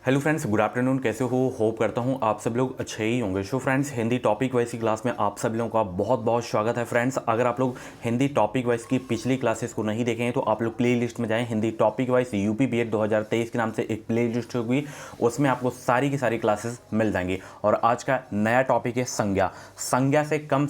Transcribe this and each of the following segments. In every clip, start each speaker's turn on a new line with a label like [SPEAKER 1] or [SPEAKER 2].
[SPEAKER 1] Hello friends, good afternoon. कैसे हो? Hope करता हूँ आप सब लोग अच्छे ही होंगे। So friends, Hindi topic wise की क्लास में आप सब लोगों का बहुत बहुत स्वागत है। फ्रेंड्स, अगर आप लोग हिंदी टॉपिक वाइज की पिछली क्लासेस को नहीं देखे हैं तो आप लोग प्ले लिस्ट में जाएं। Hindi topic wise UP BEd 2023 के नाम से एक प्ले लिस्ट होगी, उसमें आपको सारी की सारी क्लासेस मिल जाएंगी। और आज का नया टॉपिक है संज्ञा। संज्ञा से कम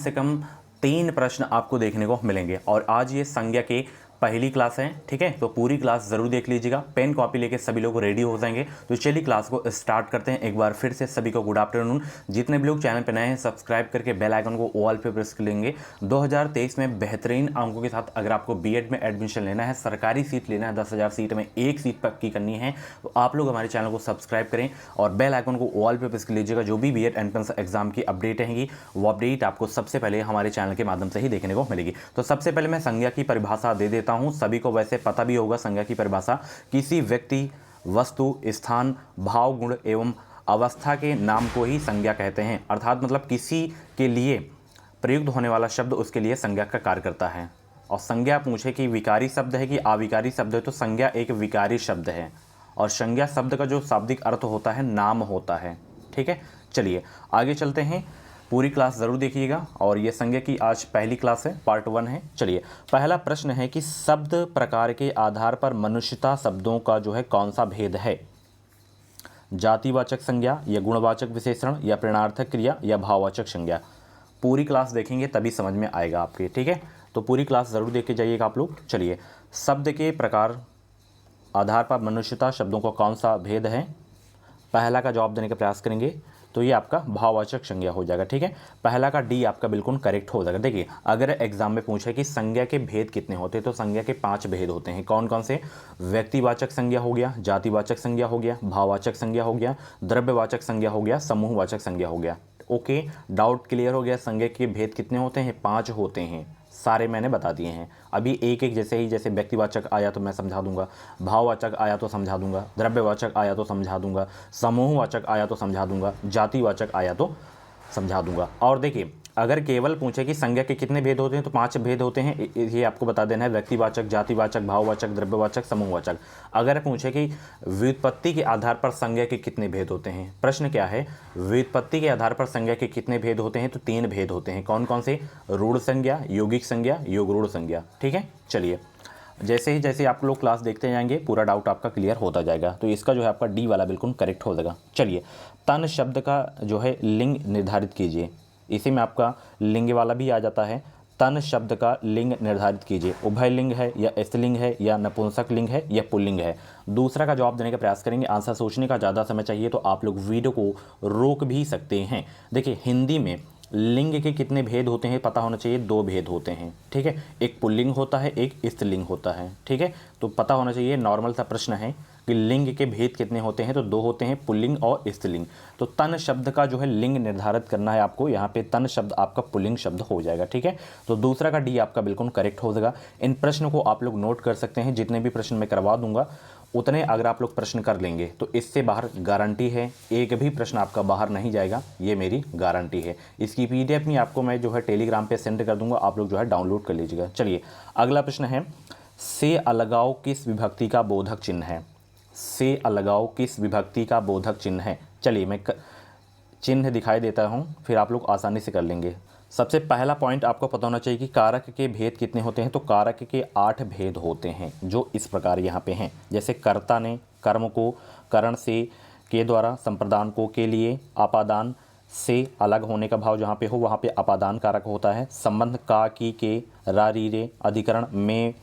[SPEAKER 1] 3 प्रश्न आपको देखने को मिलेंगे और आज ये संज्ञा के पहली क्लास है। ठीक है, तो पूरी क्लास जरूर देख लीजिएगा। पेन कॉपी लेके सभी लोग रेडी हो जाएंगे। तो चलिए क्लास को स्टार्ट करते हैं। एक बार फिर से सभी को गुड आफ्टरनून। जितने भी लोग चैनल पर नए हैं सब्सक्राइब करके बेल आइकन को ऑल पे प्रेस कर लेंगे। 2023 में बेहतरीन अंकों के साथ अगर आपको बीएड में एडमिशन लेना है, सरकारी सीट लेना है, 10,000 सीट में एक सीट पक्की करनी है, तो आप लोग हमारे चैनल को सब्सक्राइब करें और बेल आइकन को ऑल पे प्रेस कर लीजिएगा। जो भी बीएड एंट्रेंस एग्जाम की अपडेट रहेंगी वो अपडेट आपको सबसे पहले हमारे चैनल के माध्यम से ही देखने को मिलेगी। तो सबसे पहले मैं संज्ञा की परिभाषा दे देता हूं। सभी को वैसे पता भी होगा संज्ञा की परिभाषा। किसी व्यक्ति, वस्तु, स्थान, भाव, गुण एवं अवस्था के नाम को ही संज्ञा कहते हैं। अर्थात मतलब किसी के लिए प्रयुक्त होने वाला शब्द उसके लिए संज्ञा का कार्य करता है। और संज्ञा पूछे कि विकारी शब्द है कि अविकारी शब्द है, तो संज्ञा एक विकारी शब्द है। और संज्ञा शब्द का जो शाब्दिक अर्थ होता है नाम होता है। ठीक है, चलिए आगे चलते हैं। पूरी क्लास ज़रूर देखिएगा। और ये संज्ञा की आज पहली क्लास है, पार्ट 1 है। चलिए, पहला प्रश्न है कि शब्द प्रकार के आधार पर मनुष्यता शब्दों का जो है कौन सा भेद है? जातिवाचक संज्ञा या गुणवाचक विशेषण या प्रेरणार्थक क्रिया या भाववाचक संज्ञा? पूरी क्लास देखेंगे तभी समझ में आएगा आपके। ठीक है, तो पूरी क्लास ज़रूर देख के जाइएगा आप लोग। चलिए, शब्द के प्रकार आधार पर मनुष्यता शब्दों का कौन सा भेद है, पहला का जवाब देने का प्रयास करेंगे तो ये आपका भाववाचक संज्ञा हो जाएगा। ठीक है, पहला का डी आपका बिल्कुल करेक्ट हो जाएगा। देखिए, अगर एग्जाम में पूछे कि संज्ञा के भेद कितने होते हैं तो संज्ञा के 5 भेद होते हैं। कौन कौन से? व्यक्तिवाचक संज्ञा हो गया, जातिवाचक संज्ञा हो गया, भाववाचक संज्ञा हो गया, द्रव्यवाचक संज्ञा हो गया, समूहवाचक संज्ञा हो गया। ओके, डाउट क्लियर हो गया। संज्ञा के भेद कितने होते हैं? 5 होते हैं। सारे मैंने बता दिए हैं। अभी एक एक जैसे व्यक्तिवाचक आया तो मैं समझा दूंगा, भाववाचक आया तो समझा दूंगा, द्रव्यवाचक आया तो समझा दूंगा, समूहवाचक आया तो समझा दूंगा, जातिवाचक आया तो समझा दूंगा। और देखिए, अगर केवल पूछे कि संज्ञा के कितने भेद होते हैं तो 5 भेद होते हैं। ये आपको बता देना है, व्यक्तिवाचक, जातिवाचक, भाववाचक, द्रव्यवाचक, समूहवाचक। अगर पूछे कि व्युत्पत्ति के आधार पर संज्ञा के कितने भेद होते हैं, प्रश्न क्या है, व्युत्पत्ति के आधार पर संज्ञा के कितने भेद होते हैं, तो 3 भेद होते हैं। कौन कौन से? रूढ़ संज्ञा, यौगिक संज्ञा, योगरूढ़ संज्ञा। ठीक है, चलिए जैसे आप लोग क्लास देखते जाएंगे पूरा डाउट आपका क्लियर होता जाएगा। तो इसका जो है आपका डी वाला बिल्कुल करेक्ट हो जाएगा। चलिए, तन शब्द का जो है लिंग निर्धारित कीजिए। इसी में आपका लिंग वाला भी आ जाता है। तन शब्द का लिंग निर्धारित कीजिए। उभय लिंग है या स्त्रीलिंग है या नपुंसक लिंग है या पुल्लिंग है? दूसरा का जवाब देने का प्रयास करेंगे। आंसर सोचने का ज़्यादा समय चाहिए तो आप लोग वीडियो को रोक भी सकते हैं। देखिए, हिंदी में लिंग के कितने भेद होते हैं पता होना चाहिए। 2 भेद होते हैं। ठीक है, एक पुल्लिंग होता है, एक स्त्रीलिंग होता है। ठीक है, तो पता होना चाहिए। नॉर्मल सा प्रश्न है कि लिंग के भेद कितने होते हैं, तो 2 होते हैं, पुल्लिंग और स्त्रीलिंग। तो तन शब्द का जो है लिंग निर्धारित करना है आपको। यहाँ पे तन शब्द आपका पुल्लिंग शब्द हो जाएगा। ठीक है, तो दूसरा का डी आपका बिल्कुल करेक्ट हो जाएगा। इन प्रश्न को आप लोग नोट कर सकते हैं। जितने भी प्रश्न मैं करवा दूंगा उतने अगर आप लोग प्रश्न कर लेंगे तो इससे बाहर गारंटी है, एक भी प्रश्न आपका बाहर नहीं जाएगा, ये मेरी गारंटी है। इसकी पीडीएफ में आपको मैं जो है टेलीग्राम पे सेंड कर दूंगा, आप लोग जो है डाउनलोड कर लीजिएगा। चलिए, अगला प्रश्न है, से अलगाव किस विभक्ति का बोधक चिन्ह है? से अलगाव किस विभक्ति का बोधक चिन्ह है? चलिए मैं चिन्ह दिखाई देता हूँ, फिर आप लोग आसानी से कर लेंगे। सबसे पहला पॉइंट आपको पता होना चाहिए कि कारक के भेद कितने होते हैं, तो कारक के 8 भेद होते हैं, जो इस प्रकार यहाँ पे हैं। जैसे कर्ता ने कर्म को करण से के द्वारा, संप्रदान को के लिए, आपादान से अलग होने का भाव जहाँ पे हो वहाँ पे आपादान कारक होता है। संबंध का, की, के, रा, री, रे, अधिकरण में,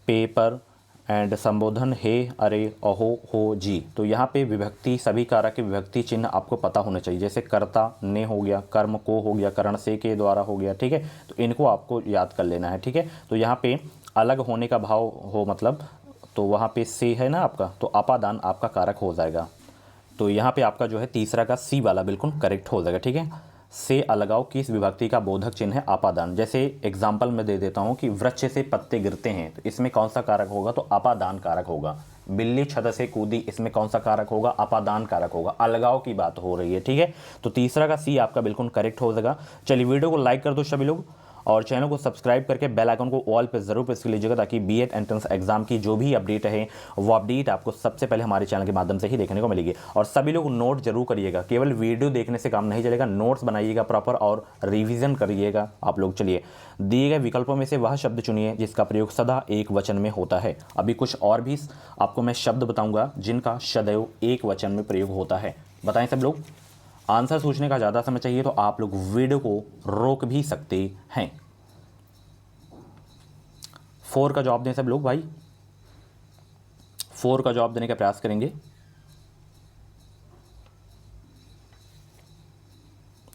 [SPEAKER 1] पे, पर एंड संबोधन हे, अरे, अहो, हो, जी। तो यहाँ पे विभक्ति, सभी कारक के विभक्ति चिन्ह आपको पता होने चाहिए। जैसे कर्ता ने हो गया, कर्म को हो गया, करण से के द्वारा हो गया। ठीक है, तो इनको आपको याद कर लेना है। ठीक है, तो यहाँ पे अलग होने का भाव हो मतलब, तो वहाँ पे से है ना आपका, तो अपादान आपका कारक हो जाएगा। तो यहाँ पे आपका जो है तीसरा का सी वाला बिल्कुल करेक्ट हो जाएगा। ठीक है, से अलगाव किस विभक्ति का बोधक चिन्ह है? अपादान। जैसे एग्जाम्पल में दे देता हूँ कि वृक्ष से पत्ते गिरते हैं, तो इसमें कौन सा कारक होगा, तो अपादान कारक होगा। बिल्ली छत से कूदी, इसमें कौन सा कारक होगा, अपादान कारक होगा। अलगाव की बात हो रही है। ठीक है, तो तीसरा का सी आपका बिल्कुल करेक्ट हो जाएगा। चलिए वीडियो को लाइक कर दो सभी लोग और चैनल को सब्सक्राइब करके बेल आइकन को ऑल पे ज़रूर प्रेस कर लीजिएगा, ताकि बीएड एंट्रेंस एग्जाम की जो भी अपडेट है वो अपडेट आपको सबसे पहले हमारे चैनल के माध्यम से ही देखने को मिलेगी। और सभी लोग नोट जरूर करिएगा, केवल वीडियो देखने से काम नहीं चलेगा, नोट्स बनाइएगा प्रॉपर और रिवीजन करिएगा आप लोग। चलिए, दिए गए विकल्पों में से वह शब्द चुनिए जिसका प्रयोग सदा एक वचन में होता है। अभी कुछ और भी आपको मैं शब्द बताऊंगा जिनका सदैव एक वचन में प्रयोग होता है। बताएं सब लोग। आंसर सोचने का ज़्यादा समय चाहिए तो आप लोग वीडियो को रोक भी सकते हैं। 4 का जवाब दें सब लोग भाई, 4 का जवाब देने का प्रयास करेंगे।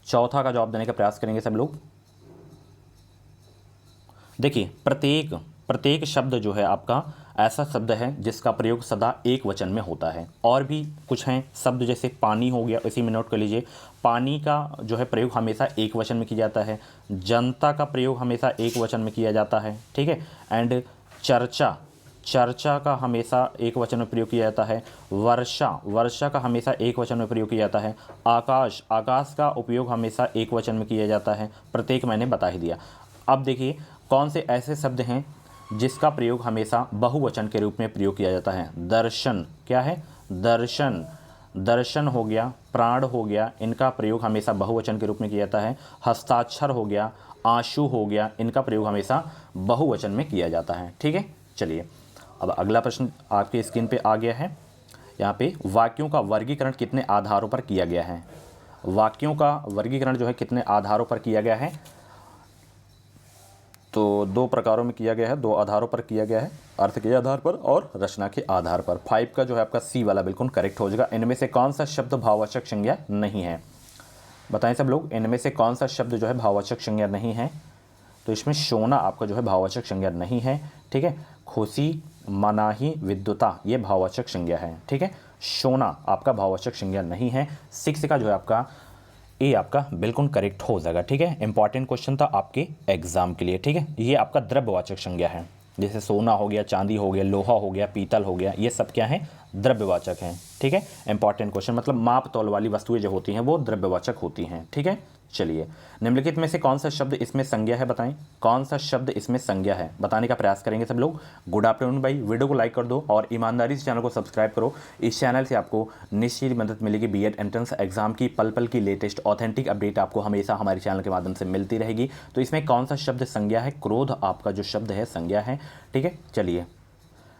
[SPEAKER 1] चौथा का जवाब देने का प्रयास करेंगे सब लोग। देखिए, प्रत्येक शब्द जो है आपका ऐसा शब्द है जिसका प्रयोग सदा एक वचन में होता है। और भी कुछ हैं शब्द, जैसे पानी हो गया, इसी में नोट कर लीजिए। पानी का जो है प्रयोग हमेशा एक वचन में किया जाता है। जनता का प्रयोग हमेशा एक वचन में किया जाता है, ठीक है। एंड चर्चा का हमेशा एक वचन में प्रयोग किया जाता है। वर्षा का हमेशा एक वचन में प्रयोग किया जाता है। आकाश का उपयोग हमेशा एक वचन में किया जाता है। प्रत्येक मैंने बता ही दिया। अब देखिए, कौन से ऐसे शब्द हैं जिसका प्रयोग हमेशा बहुवचन के रूप में प्रयोग किया जाता है। दर्शन, क्या है? दर्शन हो गया, प्राण हो गया, इनका प्रयोग हमेशा बहुवचन के रूप में किया जाता है। हस्ताक्षर हो गया, आंसू हो गया, इनका प्रयोग हमेशा बहुवचन में किया जाता है, ठीक है। चलिए, अब अगला प्रश्न आपके स्क्रीन पे आ गया है। यहाँ पे वाक्यों का वर्गीकरण कितने आधारों पर किया गया है? वाक्यों का वर्गीकरण जो है कितने आधारों पर किया गया है? तो 2 प्रकारों में किया गया है, 2 आधारों पर किया गया है, अर्थ के आधार पर और रचना के आधार पर। 5 का जो है आपका सी वाला बिल्कुल करेक्ट हो जाएगा। इनमें से कौन सा शब्द भाववाचक संज्ञा नहीं है? बताएं सब लोग, इनमें से कौन सा शब्द जो है भाववाचक संज्ञा नहीं है? तो इसमें सोना आपका जो है भाववाचक संज्ञा नहीं है, ठीक है। खुशी, मनाही, विद्युता, ये भाववाचक संज्ञा है, ठीक है। सोना आपका भाववाचक संज्ञा नहीं है। 6 का जो है आपका ये आपका बिल्कुल करेक्ट हो जाएगा, ठीक है। इंपॉर्टेंट क्वेश्चन था आपके एग्जाम के लिए, ठीक है। ये आपका द्रव्यवाचक संज्ञा है। जैसे सोना हो गया, चांदी हो गया, लोहा हो गया, पीतल हो गया, ये सब क्या है? द्रव्यवाचक हैं, ठीक है। इंपॉर्टेंट क्वेश्चन, मतलब माप तौल वाली वस्तुएं जो होती हैं वो द्रव्यवाचक होती हैं, ठीक है। चलिए, निम्नलिखित में से कौन सा शब्द इसमें संज्ञा है? बताएं, कौन सा शब्द इसमें संज्ञा है? बताने का प्रयास करेंगे सब लोग। गुड आफ्टरनून भाई, वीडियो को लाइक कर दो और ईमानदारी से चैनल को सब्सक्राइब करो। इस चैनल से आपको निश्चित मदद मिलेगी। बीएड एंट्रेंस एग्जाम की पल पल की लेटेस्ट ऑथेंटिक अपडेट आपको हमेशा हमारे चैनल के माध्यम से मिलती रहेगी। तो इसमें कौन सा शब्द संज्ञा है? क्रोध आपका जो शब्द है संज्ञा है, ठीक है। चलिए,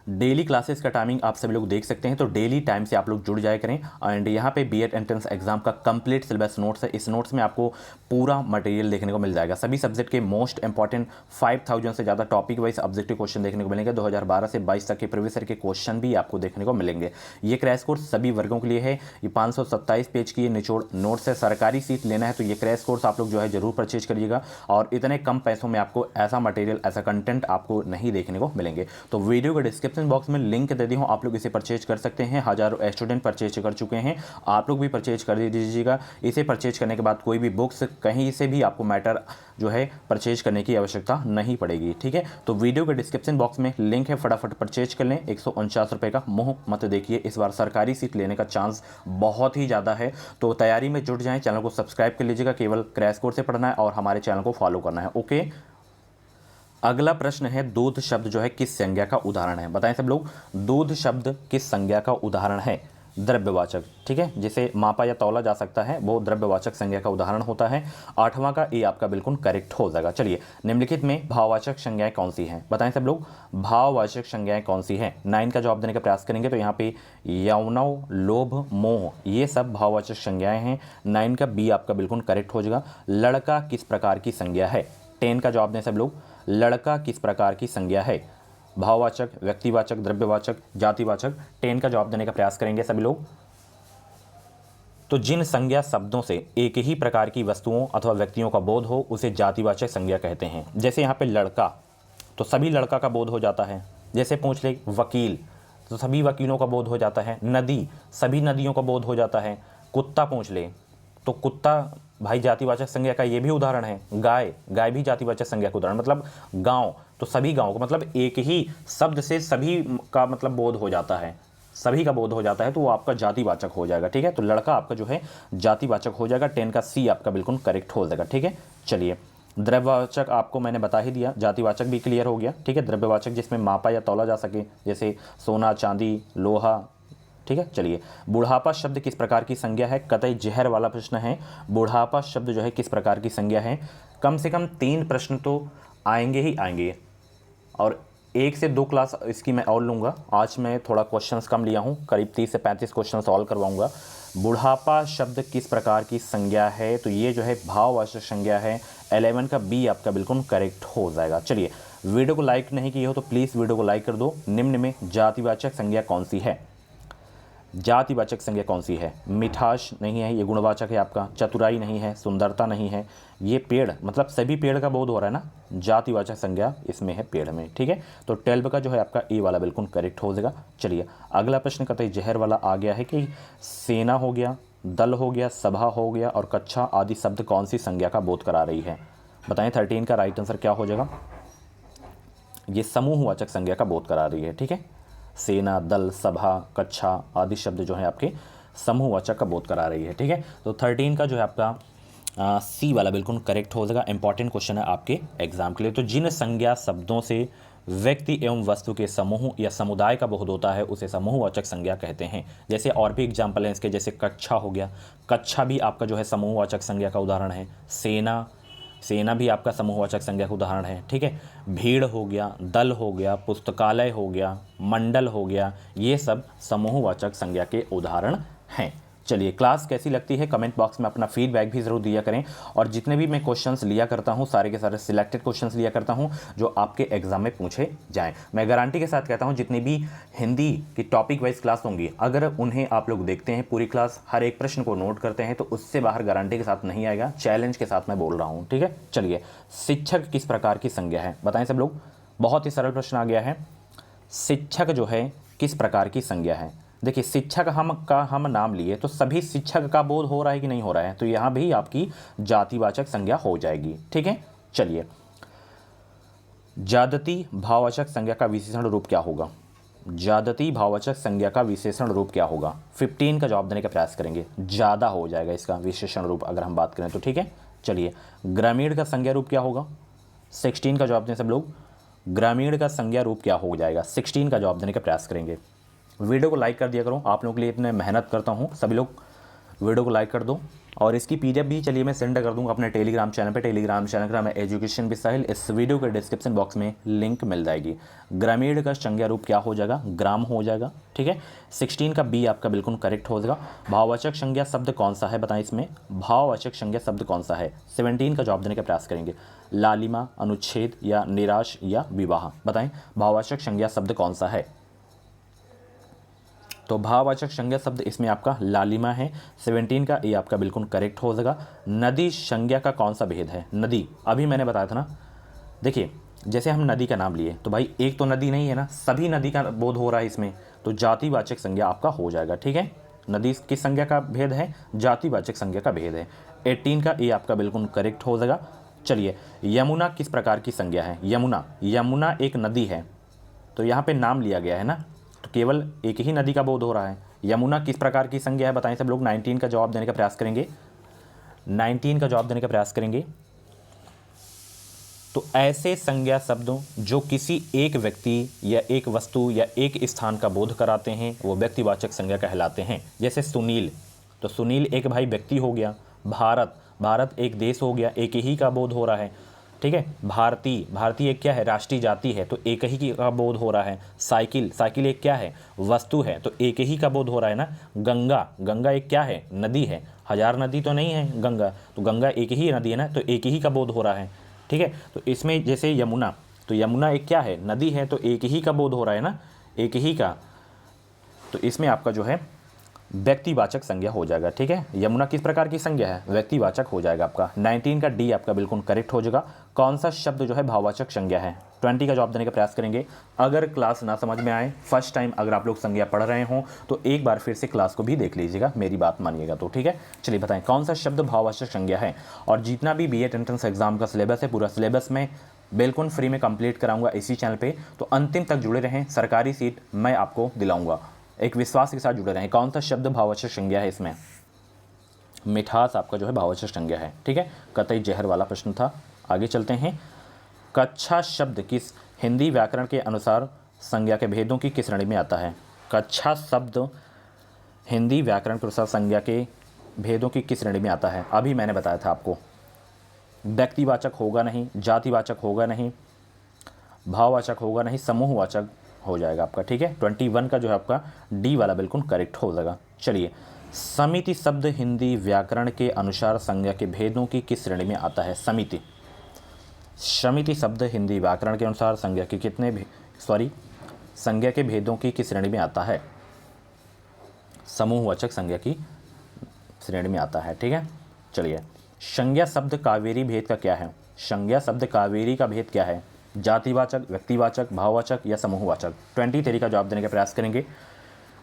[SPEAKER 1] डेली क्लासेस का टाइमिंग आप सभी लोग देख सकते हैं, तो डेली टाइम से आप लोग जुड़ जाया करें। एंड यहाँ पे बीएड एंट्रेंस एग्जाम का कंप्लीट सिलेबस नोट्स है। इस नोट्स में आपको पूरा मटेरियल देखने को मिल जाएगा। सभी सब्जेक्ट के मोस्ट इंपॉर्टेंट 5000 से ज़्यादा टॉपिक वाइज ऑब्जेक्टिव क्वेश्चन देखने को मिलेंगे। 2012 से 22 तक के प्रीवियस ईयर के क्वेश्चन भी आपको देखने को मिलेंगे। ये क्रैश कोर्स सभी वर्गों के लिए है। ये 527 पेज की ये निचोड़ नोट्स है। सरकारी सीट लेना है तो ये क्रैश कोर्स आप लोग जो है जरूर परचेज करिएगा। और इतने कम पैसों में आपको ऐसा मटेरियल, ऐसा कंटेंट आपको नहीं देखने को मिलेंगे। तो वीडियो के डिस्क्रिप्शन बॉक्स में लिंक दे दी हूँ, आप लोग इसे परचेज कर सकते हैं। हजारों स्टूडेंट परचेज कर चुके हैं, आप लोग भी परचेज कर दीजिएगा। इसे परचेज करने के बाद कोई भी बुक्स कहीं से भी आपको मैटर जो है परचेज करने की आवश्यकता नहीं पड़ेगी, ठीक है। तो वीडियो के डिस्क्रिप्शन बॉक्स में लिंक है, फटाफट परचेज कर लें। 149 रुपये का मुँह मत देखिए, इस बार सरकारी सीट लेने का चांस बहुत ही ज़्यादा है। तो तैयारी में जुट जाएँ, चैनल को सब्सक्राइब कर लीजिएगा। केवल क्रैश कोर्स से पढ़ना है और हमारे चैनल को फॉलो करना है, ओके। अगला प्रश्न है, दूध शब्द जो है किस संज्ञा का उदाहरण है? बताएं सब लोग, दूध शब्द किस संज्ञा का उदाहरण है? द्रव्यवाचक, ठीक है। जिसे मापा या तौला जा सकता है वो द्रव्यवाचक संज्ञा का उदाहरण होता है। 8वां का ए आपका बिल्कुल करेक्ट हो जाएगा। चलिए, निम्नलिखित में भाववाचक संज्ञाएं कौन सी हैं? बताएं सब लोग, भाववाचक संज्ञाएं कौन सी हैं? 9 का जवाब देने का प्रयास करेंगे तो यहाँ पे यौनव, लोभ, मोह, ये सब भाववाचक संज्ञाएं हैं। 9 का बी आपका बिल्कुल करेक्ट हो जाएगा। लड़का किस प्रकार की संज्ञा है? 10 का जवाब दें सब लोग, लड़का किस प्रकार की संज्ञा है? भाववाचक, व्यक्तिवाचक, द्रव्यवाचक, जातिवाचक। 10 का जवाब देने का प्रयास करेंगे सभी लोग। तो जिन संज्ञा शब्दों से एक ही प्रकार की वस्तुओं अथवा व्यक्तियों का बोध हो उसे जातिवाचक संज्ञा कहते हैं। जैसे यहाँ पे लड़का, तो सभी लड़का का बोध हो जाता है। जैसे पूछ ले वकील, तो सभी वकीलों का बोध हो जाता है। नदी, सभी नदियों का बोध हो जाता है। कुत्ता पूछ ले तो कुत्ता भाई जातिवाचक संज्ञा का ये भी उदाहरण है। गाय, गाय भी जातिवाचक संज्ञा का उदाहरण। मतलब गांव, तो सभी गांव को, मतलब एक ही शब्द से सभी का मतलब बोध हो जाता है, सभी का बोध हो जाता है, तो वो आपका जातिवाचक हो जाएगा, ठीक है। तो लड़का आपका जो है जातिवाचक हो जाएगा। 10 का सी आपका बिल्कुल करेक्ट हो जाएगा, ठीक है। चलिए,
[SPEAKER 2] द्रव्यवाचक आपको मैंने बता ही दिया, जातिवाचक भी क्लियर हो गया, ठीक है। द्रव्यवाचक जिसमें मापा या तौला जा सके, जैसे सोना, चांदी, लोहा, ठीक है। चलिए, बुढ़ापा शब्द किस प्रकार की संज्ञा है? कतई जहर वाला प्रश्न है। बुढ़ापा शब्द जो है किस प्रकार की संज्ञा है? कम से कम 3 प्रश्न तो आएंगे ही आएंगे, और 1 से 2 क्लास इसकी मैं और लूँगा। आज मैं थोड़ा क्वेश्चंस कम लिया हूँ, करीब 30 से 35 क्वेश्चन सॉल्व करवाऊँगा। बुढ़ापा शब्द किस प्रकार की संज्ञा है? तो ये जो है भाववाचक संज्ञा है। 11 का बी आपका बिल्कुल करेक्ट हो जाएगा। चलिए, वीडियो को लाइक नहीं किए हो तो प्लीज़ वीडियो को लाइक कर दो। निम्न में जातिवाचक संज्ञा कौन सी है? जातिवाचक संज्ञा कौन सी है? मिठास नहीं है, ये गुणवाचक है आपका। चतुराई नहीं है, सुंदरता नहीं है, ये पेड़, मतलब सभी पेड़ का बोध हो रहा है ना, जातिवाचक संज्ञा इसमें है पेड़ में, ठीक है। तो 12 का जो है आपका ए वाला बिल्कुल करेक्ट हो जाएगा। चलिए, अगला प्रश्न कतई जहर वाला आ गया है कि सेना हो गया, दल हो गया, सभा हो गया और कक्षा आदि शब्द कौन सी संज्ञा का बोध करा रही है? बताएं 13 का राइट आंसर क्या हो जाएगा? ये समूहवाचक संज्ञा का बोध करा रही है, ठीक है। सेना, दल, सभा, कक्षा आदि शब्द जो है आपके समूहवाचक का बोध करा रही है, ठीक है। तो 13 का जो है आपका सी वाला बिल्कुल करेक्ट हो जाएगा। इंपॉर्टेंट क्वेश्चन है आपके एग्जाम के लिए। तो जिन संज्ञा शब्दों से व्यक्ति एवं वस्तु के समूह या समुदाय का बोध होता है उसे समूहवाचक संज्ञा कहते हैं। जैसे और भी एग्जाम्पल हैं इसके, जैसे कक्षा हो गया, कक्षा भी आपका जो है समूहवाचक संज्ञा का उदाहरण है। सेना, सेना भी आपका समूहवाचक संज्ञा का उदाहरण है, ठीक है। भीड़ हो गया, दल हो गया, पुस्तकालय हो गया, मंडल हो गया, ये सब समूहवाचक संज्ञा के उदाहरण हैं। चलिए, क्लास कैसी लगती है कमेंट बॉक्स में अपना फीडबैक भी ज़रूर दिया करें। और जितने भी मैं क्वेश्चंस लिया करता हूं सारे के सारे सिलेक्टेड क्वेश्चंस लिया करता हूं जो आपके एग्जाम में पूछे जाएं। मैं गारंटी के साथ कहता हूं जितनी भी हिंदी की टॉपिक वाइज क्लास होंगी, अगर उन्हें आप लोग देखते हैं पूरी क्लास, हर एक प्रश्न को नोट करते हैं, तो उससे बाहर गारंटी के साथ नहीं आएगा। चैलेंज के साथ मैं बोल रहा हूँ, ठीक है। चलिए, शिक्षक किस प्रकार की संज्ञा है? बताएं सब लोग। बहुत ही सरल प्रश्न आ गया है। शिक्षक जो है किस प्रकार की संज्ञा है? देखिए, शिक्षक हम नाम लिए तो सभी शिक्षक का बोध हो रहा है कि नहीं हो रहा है? तो यहाँ भी आपकी जातिवाचक संज्ञा हो जाएगी, ठीक है। चलिए, जादती भाववाचक संज्ञा का विशेषण रूप क्या होगा? जादती भाववाचक संज्ञा का विशेषण रूप क्या होगा? 15 का जवाब देने का प्रयास करेंगे। ज़्यादा हो जाएगा इसका विशेषण रूप अगर हम बात करें तो, ठीक है। चलिए, ग्रामीण का संज्ञा रूप क्या होगा? 16 का जवाब दें सब लोग। ग्रामीण का संज्ञा रूप क्या हो जाएगा? 16 का जवाब देने का प्रयास करेंगे। वीडियो को लाइक कर दिया करो, आप लोगों के लिए इतने मेहनत करता हूँ, सभी लोग वीडियो को लाइक कर दो। और इसकी पीडीएफ भी चलिए मैं सेंड कर दूँगा अपने टेलीग्राम चैनल पे। टेलीग्राम चैनल का नाम है एजुकेशन विद साहिल। इस वीडियो के डिस्क्रिप्शन बॉक्स में लिंक मिल जाएगी। ग्रामीण का संज्ञा रूप क्या हो जाएगा? ग्राम हो जाएगा, ठीक है। 16 का बी आपका बिल्कुल करेक्ट हो जाएगा। भाववाचक संज्ञा शब्द कौन सा है? बताएं इसमें भाववाचक संज्ञा शब्द कौन सा है? 17 का जवाब देने का प्रयास करेंगे। लालिमा, अनुच्छेद या निराश या विवाह। बताएं भाववाचक संज्ञा शब्द कौन सा है? तो भाववाचक संज्ञा शब्द इसमें आपका लालिमा है। 17 का ए आपका बिल्कुल करेक्ट हो जाएगा। नदी संज्ञा का कौन सा भेद है? नदी अभी मैंने बताया था ना। देखिए, जैसे हम नदी का नाम लिए तो भाई एक तो नदी नहीं है ना, सभी नदी का बोध हो रहा है इसमें, तो जातिवाचक संज्ञा आपका हो जाएगा, ठीक है। नदी किस संज्ञा का भेद है? जातिवाचक संज्ञा का भेद है। 18 का ए आपका बिल्कुल करेक्ट हो जाएगा। चलिए, यमुना किस प्रकार की संज्ञा है? यमुना एक नदी है, तो यहाँ पे नाम लिया गया है ना, तो केवल एक ही नदी का बोध हो रहा है। यमुना किस प्रकार की संज्ञा है? बताएं सब लोग। 19 का जवाब देने का प्रयास करेंगे। 19 का जवाब देने का प्रयास करेंगे। तो ऐसे संज्ञा शब्दों जो किसी एक व्यक्ति या एक वस्तु या एक स्थान का बोध कराते हैं वो व्यक्तिवाचक संज्ञा कहलाते हैं। जैसे सुनील, तो सुनील एक भाई व्यक्ति हो गया। भारत एक देश हो गया, एक ही का बोध हो रहा है, ठीक है। भारतीय एक क्या है? राष्ट्रीय जाति है, तो एक ही का बोध हो रहा है। साइकिल एक क्या है? वस्तु है, तो एक ही का बोध हो रहा है ना। गंगा एक क्या है? नदी है। 1000 नदी तो नहीं है गंगा, तो गंगा एक ही नदी है ना, तो एक ही का बोध हो रहा है, ठीक है। तो इसमें जैसे यमुना, तो यमुना एक क्या है? नदी है, तो एक ही का बोध हो रहा है ना, एक ही का, तो इसमें आपका जो है व्यक्तिवाचक संज्ञा हो जाएगा, ठीक है। यमुना किस प्रकार की संज्ञा है? व्यक्तिवाचक हो जाएगा आपका। 19 का डी आपका बिल्कुल करेक्ट हो जाएगा। कौन सा शब्द जो है भाववाचक संज्ञा है? 20 का जवाब देने का प्रयास करेंगे। अगर क्लास ना समझ में आए, फर्स्ट टाइम अगर आप लोग संज्ञा पढ़ रहे हो तो एक बार फिर से क्लास को भी देख लीजिएगा, मेरी बात मानिएगा तो, ठीक है। चलिए बताएं कौन सा शब्द भाववाचक संज्ञा है। और जितना भी बीएड एंट्रेंस एग्जाम का सिलेबस है, पूरा सिलेबस में बिल्कुल फ्री में कंप्लीट कराऊंगा इसी चैनल पे, तो अंतिम तक जुड़े रहें, सरकारी सीट मैं आपको दिलाऊंगा। एक विश्वास के साथ जुड़े रहें। कौन सा शब्द भाववाचक संज्ञा है इसमें? मिठास आपका जो है भाववाचक संज्ञा है, ठीक है। कतई जहर वाला प्रश्न था, आगे चलते हैं। कच्छा शब्द किस हिंदी व्याकरण के अनुसार संज्ञा के भेदों की किस श्रेणी में आता है? कच्छा शब्द हिंदी व्याकरण के अनुसार संज्ञा के भेदों की किस श्रेणी में आता है? अभी मैंने बताया था आपको, व्यक्तिवाचक होगा नहीं, जातिवाचक होगा नहीं, भाववाचक होगा नहीं, समूहवाचक हो जाएगा आपका। ठीक है, 21 का जो है आपका डी वाला बिल्कुल करेक्ट हो जाएगा। चलिए, समिति शब्द हिंदी व्याकरण के अनुसार संज्ञा के भेदों की किस श्रेणी में आता है? समिति, समिति शब्द हिंदी व्याकरण के अनुसार संज्ञा के संज्ञा के भेदों की किस श्रेणी में आता है? समूहवाचक संज्ञा की श्रेणी में आता है। ठीक है, चलिए, संज्ञा शब्द कावेरी भेद का क्या है? संज्ञा शब्द कावेरी का भेद क्या है? जातिवाचक, व्यक्तिवाचक, भाववाचक या समूहवाचक? 23 का जवाब देने का प्रयास करेंगे।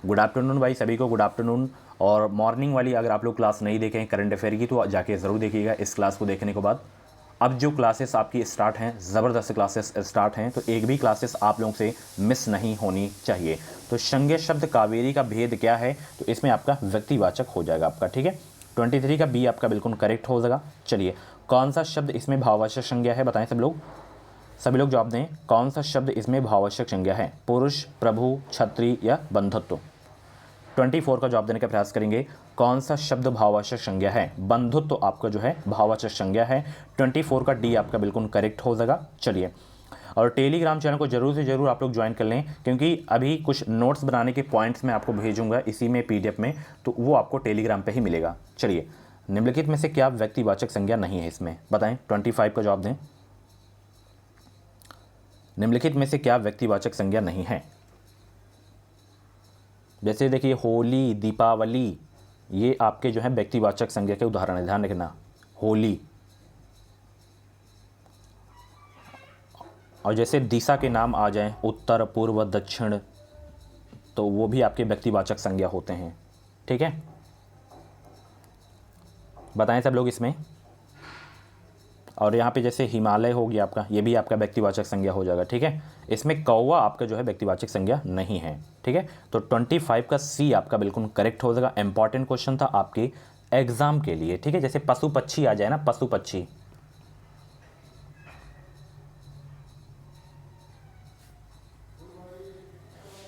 [SPEAKER 2] गुड आफ्टरनून भाई सभी को, गुड आफ्टरनून। और मॉर्निंग वाली अगर आप लोग क्लास नहीं देखें करंट अफेयर की तो जाके ज़रूर देखिएगा इस क्लास को देखने के बाद। अब जो क्लासेस आपकी स्टार्ट हैं, ज़बरदस्त क्लासेस स्टार्ट हैं, तो एक भी क्लासेस आप लोगों से मिस नहीं होनी चाहिए। तो संज्ञा शब्द कावेरी का भेद क्या है? तो इसमें आपका व्यक्तिवाचक हो जाएगा आपका। ठीक है, 23 का बी आपका बिल्कुल करेक्ट हो जाएगा। चलिए, कौन सा शब्द इसमें भाववाचक संज्ञा है? बताएं सभी लोग जवाब दें। कौन सा शब्द इसमें भाववाचक संज्ञा है? पुरुष, प्रभु, छत्री या बंधुत्व? 24 का जवाब देने का प्रयास करेंगे। कौन सा शब्द भाववाचक संज्ञा है? बंधुत्व आपका जो है भाववाचक संज्ञा है। 24 का डी आपका बिल्कुल करेक्ट हो जाएगा। चलिए, और टेलीग्राम चैनल को जरूर से जरूर आप लोग ज्वाइन कर लें, क्योंकि अभी कुछ नोट्स बनाने के पॉइंट्स मैं आपको भेजूंगा इसी में PDF में, तो वो आपको टेलीग्राम पे ही मिलेगा। चलिए, निम्नलिखित में से क्या व्यक्तिवाचक संज्ञा नहीं है इसमें? बताएं, 25 का जवाब दें। निम्नलिखित में से क्या व्यक्तिवाचक संज्ञा नहीं है? जैसे देखिए, होली, दीपावली, ये आपके जो है व्यक्तिवाचक संज्ञा के उदाहरण है, ध्यान रखना। होली, और जैसे दिशा के नाम आ जाएं, उत्तर, पूर्व, दक्षिण, तो वो भी आपके व्यक्तिवाचक संज्ञा होते हैं। ठीक है, बताएं सब लोग इसमें। और यहाँ पे जैसे हिमालय हो गया आपका, ये भी आपका व्यक्तिवाचक संज्ञा हो जाएगा। ठीक है, इसमें कौवा आपका जो है व्यक्तिवाचक संज्ञा नहीं है। ठीक है, तो 25 का सी आपका बिल्कुल करेक्ट हो जाएगा। इंपॉर्टेंट क्वेश्चन था आपके एग्जाम के लिए। ठीक है, जैसे पशु पक्षी आ जाए ना, पशु पक्षी,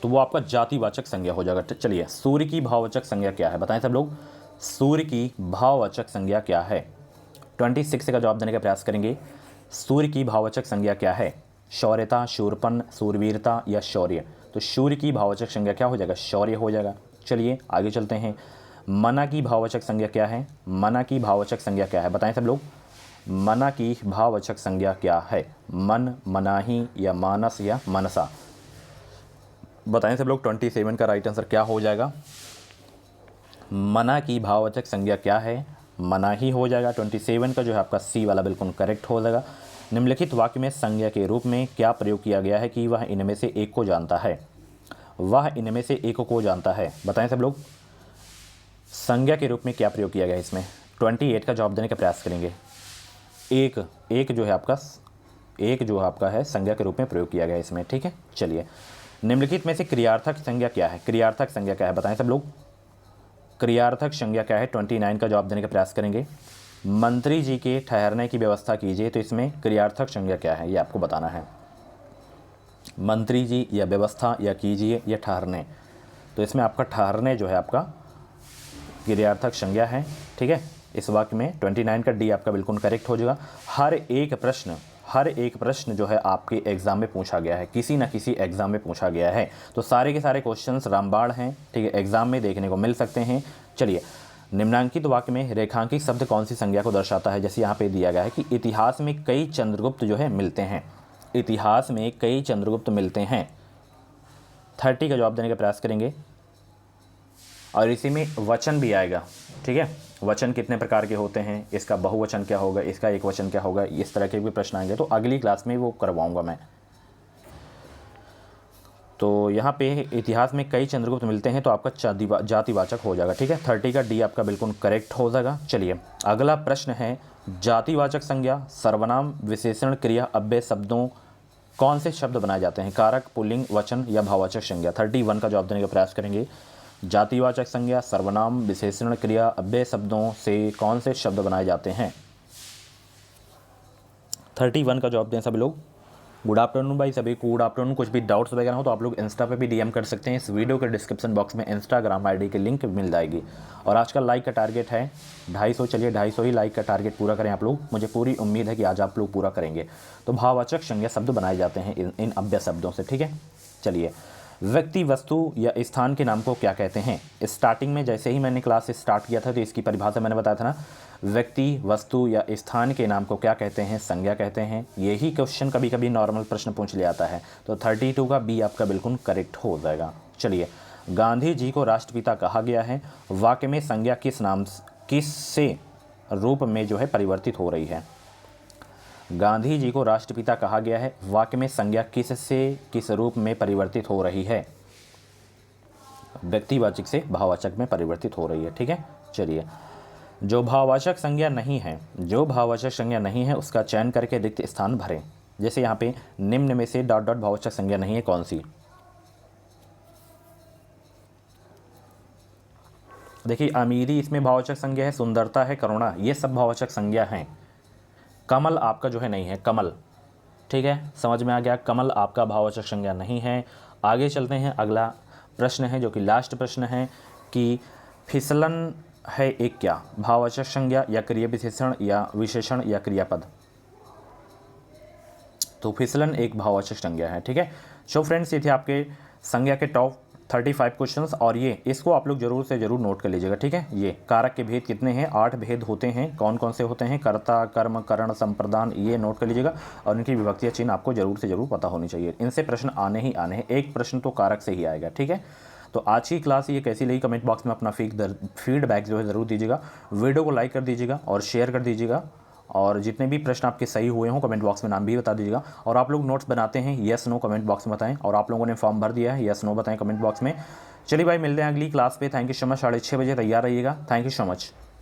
[SPEAKER 2] तो वो आपका जातिवाचक संज्ञा हो जाएगा। चलिए, सूर्य की भाववाचक संज्ञा क्या है? बताएं सब लोग, सूर्य की भाववाचक संज्ञा क्या है? 26 का जवाब देने का प्रयास करेंगे। सूर्य की भाववाचक संज्ञा क्या है? शौर्यता, शूरपन, शूरवीरता या शौर्य? तो सूर्य की भाववाचक संज्ञा क्या हो जाएगा? शौर्य हो जाएगा। चलिए, आगे चलते हैं। मना की भाववाचक संज्ञा क्या है? मना की भाववाचक संज्ञा क्या है? बताएं सब लोग, मना की भाववाचक संज्ञा क्या है? मन, मनाही या मानस या मनसा? बताएं सब लोग, 27 का राइट आंसर क्या हो जाएगा? मना की भाववाचक संज्ञा क्या है? मना ही हो जाएगा। 27 का जो है आपका सी वाला बिल्कुल करेक्ट हो जाएगा। निम्नलिखित वाक्य में संज्ञा के रूप में क्या प्रयोग किया गया है कि वह इनमें से एक को जानता है? वह इनमें से एक को जानता है, बताएं सब लोग। संज्ञा के रूप में क्या प्रयोग किया गया है इसमें? 28 का जवाब देने का प्रयास करेंगे। एक जो है आपका है संज्ञा के रूप में प्रयोग किया गया है इसमें। ठीक है, चलिए, निम्नलिखित में से क्रियार्थक संज्ञा क्या है? क्रियार्थक संज्ञा क्या है? बताएं सब लोग, क्रियार्थक संज्ञा क्या है? 29 का जवाब देने का प्रयास करेंगे। मंत्री जी के ठहरने की व्यवस्था कीजिए, तो इसमें क्रियार्थक संज्ञा क्या है ये आपको बताना है। मंत्री जी या व्यवस्था या कीजिए या ठहरने, तो इसमें आपका ठहरने जो है आपका क्रियार्थक संज्ञा है। ठीक है, इस वाक्य में 29 का डी आपका बिल्कुल करेक्ट हो जाएगा। हर एक प्रश्न जो है आपके एग्जाम में पूछा गया है, किसी ना किसी एग्जाम में पूछा गया है, तो सारे के सारे क्वेश्चंस रामबाण हैं। ठीक है, एग्जाम में देखने को मिल सकते हैं। चलिए, निम्नांकित वाक्य में रेखांकित शब्द कौन सी संज्ञा को दर्शाता है? जैसे यहाँ पे दिया गया है कि इतिहास में कई चंद्रगुप्त जो है मिलते हैं। इतिहास में कई चंद्रगुप्त मिलते हैं। 30 का जवाब देने का प्रयास करेंगे। और इसी में वचन भी आएगा। ठीक है, वचन कितने प्रकार के होते हैं, इसका बहुवचन क्या होगा, इसका एक वचन क्या होगा, इस तरह के भी प्रश्न आएंगे, तो अगली क्लास में वो करवाऊंगा मैं। तो यहाँ पे इतिहास में कई चंद्रगुप्त मिलते हैं, तो आपका जातिवाचक हो जाएगा। ठीक है, 30 का डी आपका बिल्कुल करेक्ट हो जाएगा। चलिए, अगला प्रश्न है, जातिवाचक संज्ञा, सर्वनाम, विशेषण, क्रिया, अव्यय शब्दों कौन से शब्द बनाए जाते हैं? कारक, पुल्लिंग, वचन या भाववाचक संज्ञा? 31 का जवाब देने का प्रयास करेंगे। जातिवाचक संज्ञा, सर्वनाम, विशेषण, क्रिया, अव्यय शब्दों से कौन से शब्द बनाए जाते हैं? 31 का जवाब दें सभी लोग। गुड आफ्टरनून भाई सभी को, गुड आफ्टरनून। कुछ भी डाउट्स वगैरह हो तो आप लोग इंस्टा पे भी डीएम कर सकते हैं। इस वीडियो के डिस्क्रिप्शन बॉक्स में इंस्टाग्राम आईडी की लिंक मिल जाएगी। और आज का लाइक का टारगेट है 250। चलिए 250 ही लाइक का टारगेट पूरा करें आप लोग। मुझे पूरी उम्मीद है कि आज आप लोग पूरा करेंगे। तो भाववाचक संज्ञा शब्द बनाए जाते हैं इन अव्यय शब्दों से, ठीक है। चलिए, व्यक्ति, वस्तु या स्थान के नाम को क्या कहते हैं? स्टार्टिंग में जैसे ही मैंने क्लास स्टार्ट किया था तो इसकी परिभाषा मैंने बताया था ना, व्यक्ति, वस्तु या स्थान के नाम को क्या कहते हैं? संज्ञा कहते हैं। यही क्वेश्चन कभी कभी नॉर्मल प्रश्न पूछ लिया आता है। तो 32 का बी आपका बिल्कुल करेक्ट हो जाएगा। चलिए, गांधी जी को राष्ट्रपिता कहा गया है। वाक्य में संज्ञा किस से रूप में जो है परिवर्तित हो रही है? गांधी जी को राष्ट्रपिता कहा गया है। वाक्य में संज्ञा किस रूप में परिवर्तित हो रही है? व्यक्तिवाचक से भाववाचक में परिवर्तित हो रही है, ठीक है। चलिए, जो भाववाचक संज्ञा नहीं है उसका चयन करके रिक्त स्थान भरें। जैसे यहाँ पे निम्न में से ... भाववाचक संज्ञा नहीं है, कौन सी? देखिए, अमीरी इसमें भाववाचक संज्ञा है, सुंदरता है, करुणा, ये सब भाववाचक संज्ञा हैं। कमल आपका जो है नहीं है, कमल, ठीक है, समझ में आ गया। कमल आपका भाववाचक संज्ञा नहीं है। आगे चलते हैं, अगला प्रश्न है जो कि लास्ट प्रश्न है कि फिसलन है एक क्या? भाववाचक संज्ञा या क्रिया विशेषण या क्रियापद? तो फिसलन एक भाववाचक संज्ञा है, ठीक है। सो फ्रेंड्स, ये थे आपके संज्ञा के टॉप 35 क्वेश्चंस। और इसको आप लोग जरूर से जरूर नोट कर लीजिएगा, ठीक है। ये कारक के भेद कितने हैं? 8 भेद होते हैं। कौन कौन से होते हैं? कर्ता, कर्म, करण, संप्रदान, ये नोट कर लीजिएगा। और इनकी विभक्ति चिन्ह आपको जरूर से जरूर पता होनी चाहिए। इनसे प्रश्न आने ही आने हैं। एक प्रश्न तो कारक से ही आएगा, ठीक है। तो आज की क्लास ये कैसी लगी कमेंट बॉक्स में अपना फीडबैक जो है ज़रूर दीजिएगा। वीडियो को लाइक कर दीजिएगा और शेयर कर दीजिएगा। और जितने भी प्रश्न आपके सही हुए हों कमेंट बॉक्स में नाम भी बता दीजिएगा। और आप लोग नोट्स बनाते हैं, येस नो कमेंट बॉक्स में बताएं। और आप लोगों ने फॉर्म भर दिया है, येस नो बताएं कमेंट बॉक्स में। चलिए भाई, मिलते हैं अगली क्लास पे। Thank you so much. 6:30 बजे तैयार रहिएगा। Thank you so much.